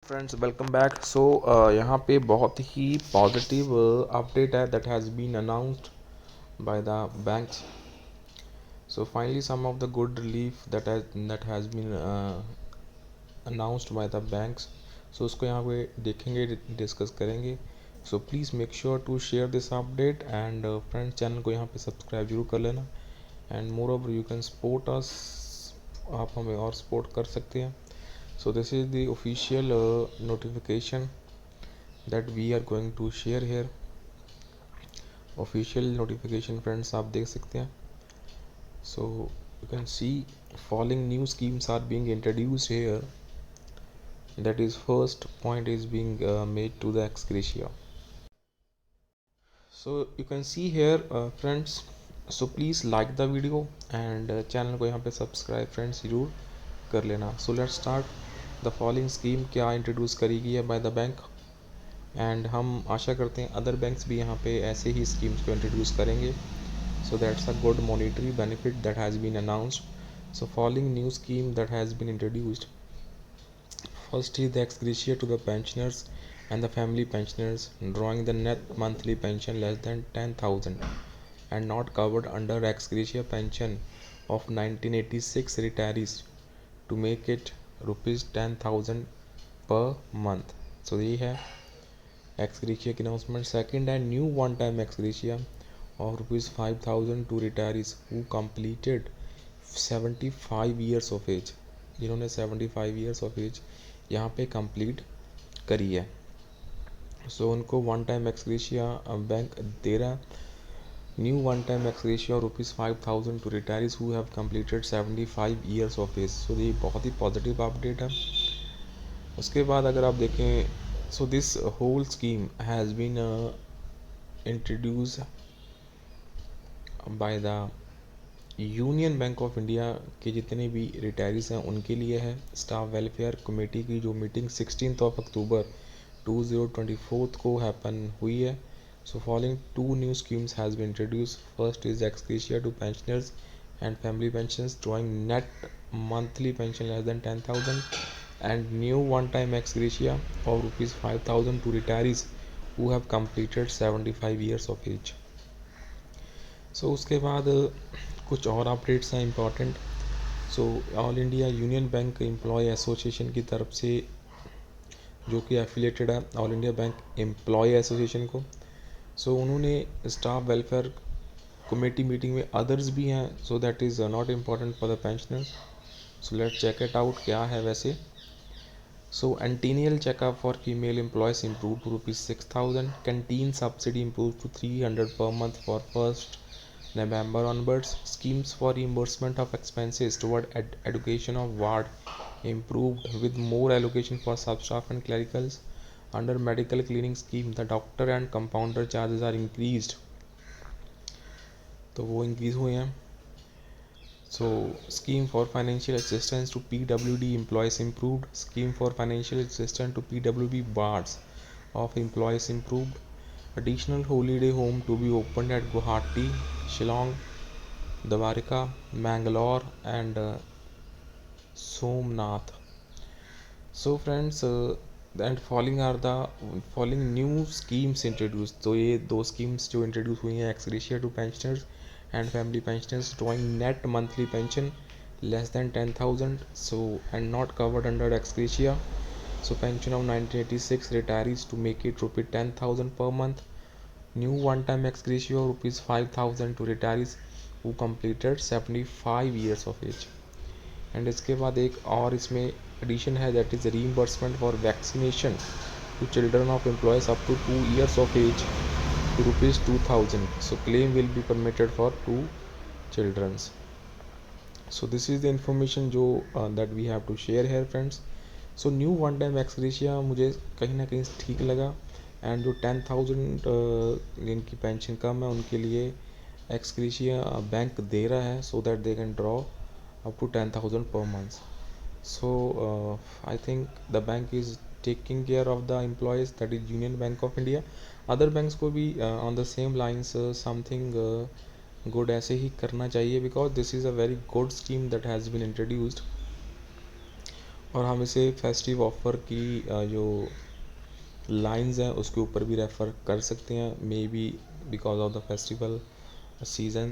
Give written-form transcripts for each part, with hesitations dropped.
Friends welcome back. यहाँ पे बहुत ही पॉजिटिव अपडेट है that has been announced by the banks. So finally some of the good relief that has been announced by the banks. So उसको यहाँ पे देखेंगे, डिस्कस करेंगे। So please make sure to share this update and friends channel को यहाँ पे subscribe जरूर कर लेना। And moreover you can support us, आप हमें और सपोर्ट कर सकते हैं। So this is the official notification that we are going to share here. Official notification friends आप देख सकते हैं. So you can see following new schemes are being introduced here. That is, first point is being made to the ex gratia. So you can see here friends. So please like the video and channel को यहाँ पे subscribe friends जरूर कर लेना. So let's start. The following scheme क्या introduce करी गई है बाय द बैंक, एंड हम आशा करते हैं अदर बैंक्स भी यहाँ पे ऐसे ही स्कीम्स को इंट्रोड्यूस करेंगे. So that's a good monetary benefit that has been announced. So following new scheme that has been introduced. First is the ex gratia to the pensioners and the family pensioners drawing the net monthly pension less than 10,000 and not covered under ex gratia pension of 1986 retirees to make it rupees 10,000 per month. So यही है ex gratia की announcement. Second है new one time ex gratia of rupees 5,000 to retirees who completed 75 years of age. जिन्होंने 75 years of age यहाँ पे complete करी है. So उनको one time ex gratia bank दे रहा है. New one time ex gratia rupees 5,000 to retirees who have completed 75 years of age. So ये बहुत ही पॉजिटिव अपडेट है. उसके बाद अगर आप देखें, so this whole scheme has been introduce by the Union Bank of India के जितने भी रिटायरीज हैं उनके लिए है. स्टाफ वेलफेयर कमेटी की जो मीटिंग 16 अक्टूबर 2024 को हैपन हुई है. So following to new schemes has been introduce. First is ex gratia to pensioners and family pensioners drawing net monthly pension less than 10,000 and new one time ex gratia of rupees 5,000 to retirees who have completed 75 years of age. So उसके बाद कुछ और updates हैं important. So all India union bank employee association की तरफ से, जो कि एफिलेटेड है all India bank employee association को, सो उन्होंने स्टाफ वेलफेयर कमेटी मीटिंग में अदर्स भी हैं. So that is not important for the pensioners. So let's check it out क्या है वैसे. So antenatal checkup for female employees improve to rupees 6,000. Canteen subsidy improve to 300 per month for 1st November onwards. Schemes for reimbursement of expenses toward education of ward improved with more allocation for sub-staff and clericals. Under medical cleaning scheme, the doctor and compounder charges are increased. तो वो increase हुए हैं. So scheme for financial assistance to PWD employees improved. Scheme for financial assistance to PWD wards of employees improved. Additional holiday home to be opened at Guwahati, Shillong, Dwarka, Mangalore and Somnath. So friends, and following new schemes introduced. तो ये दो schemes जो introduce हुई हैं, ex gratia to pensioners and family pensioners drawing net monthly pension less than 10,000, so and not covered under ex gratia. So pension of 1986 retirees to make it rupees 10,000 per month. New one-time ex gratia rupees 5,000 to retirees who completed 75 years of age. And इसके बाद एक और इसमें addition है, that is reimbursement for vaccination to children of employees up to 2 years of age to rupees 2,000. So claim will be permitted for 2 children. So this is the information जो that we have to share here friends. So new one time ex gratia मुझे कहीं ना कहीं ठीक लगा. And जो 10,000 जिनकी pension कम है उनके लिए एक्स ग्रेशिया बैंक दे रहा है, so that they can draw up to 10,000 per month. So I think the bank is taking care of the employees, that is Union Bank of India. Other banks को भी on the same lines something good ऐसे ही करना चाहिए, because this is a very good scheme that has been introduced. और हम इसे festive offer की जो लाइंस हैं उसके ऊपर भी रेफ़र कर सकते हैं, may be because of the festival season.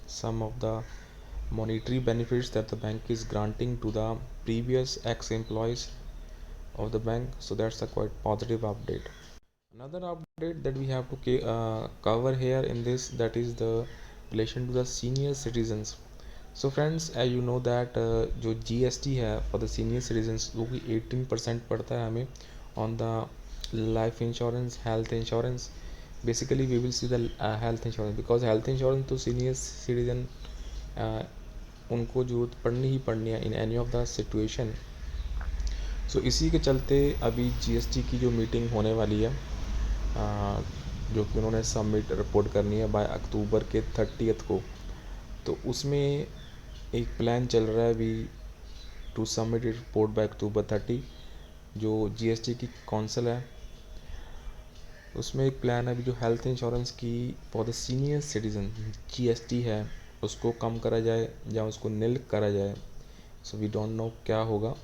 Some of the monetary benefits that the bank is granting to the previous ex-employees of the bank, so that's a quite positive update. Another update that we have to cover here in this, that is the relation to the senior citizens. So friends, as you know that जो GST है for the senior citizens वो भी 18% पड़ता है हमें on the life insurance, health insurance. Basically we will see the health insurance, because health insurance तो senior citizen उनको जरूरत पड़नी ही पड़नी है in any of the situation. सो इसी के चलते अभी GST की जो मीटिंग होने वाली है, जो कि उन्होंने सबमिट रिपोर्ट करनी है बाय अक्टूबर के 30th को, तो उसमें एक प्लान चल रहा है अभी टू सबमिट रिपोर्ट बाय अक्टूबर 30। जो GST की काउंसिल है उसमें एक प्लान है अभी जो हेल्थ इंश्योरेंस की for the senior citizen GST है उसको कम करा जाए या उसको निल करा जाए। सो वी डोंट नो क्या होगा,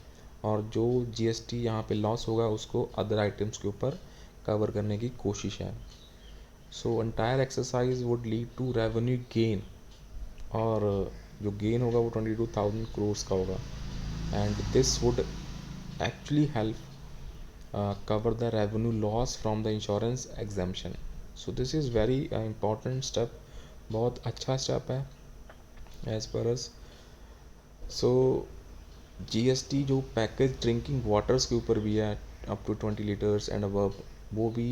और जो GST यहाँ पे लॉस होगा उसको अदर आइटम्स के ऊपर कवर करने की कोशिश है। So entire exercise would lead to revenue gain, और जो गेन होगा वो 22,000 करोड़ का होगा, and this would actually help cover the revenue loss from the insurance exemption. So this is very important step, बहुत अच्छा स्टेप है as per us. So GST जो पैकेज ड्रिंकिंग वाटर्स के ऊपर भी है up to 20 litres and above, वो भी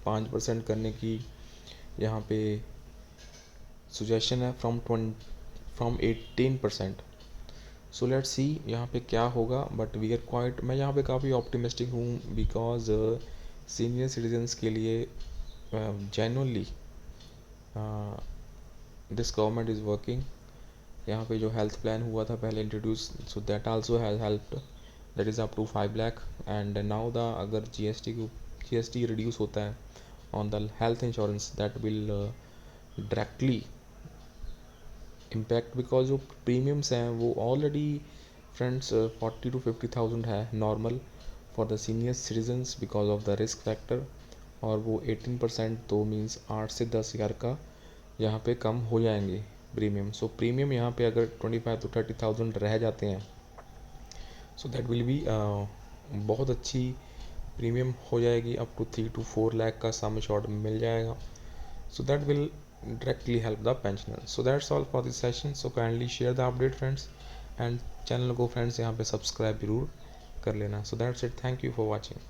5% करने की यहाँ पे सुजेशन है फ्रॉम 18%. सो लेट्स सी यहाँ पे क्या होगा, बट वी आर क्वाइट, मैं यहाँ पे काफ़ी ऑप्टिमिस्टिक हूँ बिकॉज सीनियर सिटीजन्स के लिए genuinely this government is working. यहाँ पे जो हेल्थ प्लान हुआ था पहले introduce, so that also has helped, that is up to 5 lakh, and now the अगर GST रिड्यूस होता है on the health insurance, that will directly impact, because जो प्रीमियम्स हैं वो ऑलरेडी फ्रेंड्स 40 to 50,000 है normal for the senior citizens because of the risk factor, और वो 18% तो मीन्स 8 से 10 हज़ार का यहाँ पे कम हो जाएंगे प्रीमियम. सो प्रीमियम यहाँ पे अगर 25 to 30,000 रह जाते हैं, सो दैट विल बी बहुत अच्छी प्रीमियम हो जाएगी, अप टू 3 to 4 लाख का सम शॉर्ट मिल जाएगा. So that will directly help the pensioner. So that's all for this session. So kindly share the update friends, and channel को friends यहाँ पे subscribe जरूर कर लेना. So that's it. Thank you for watching.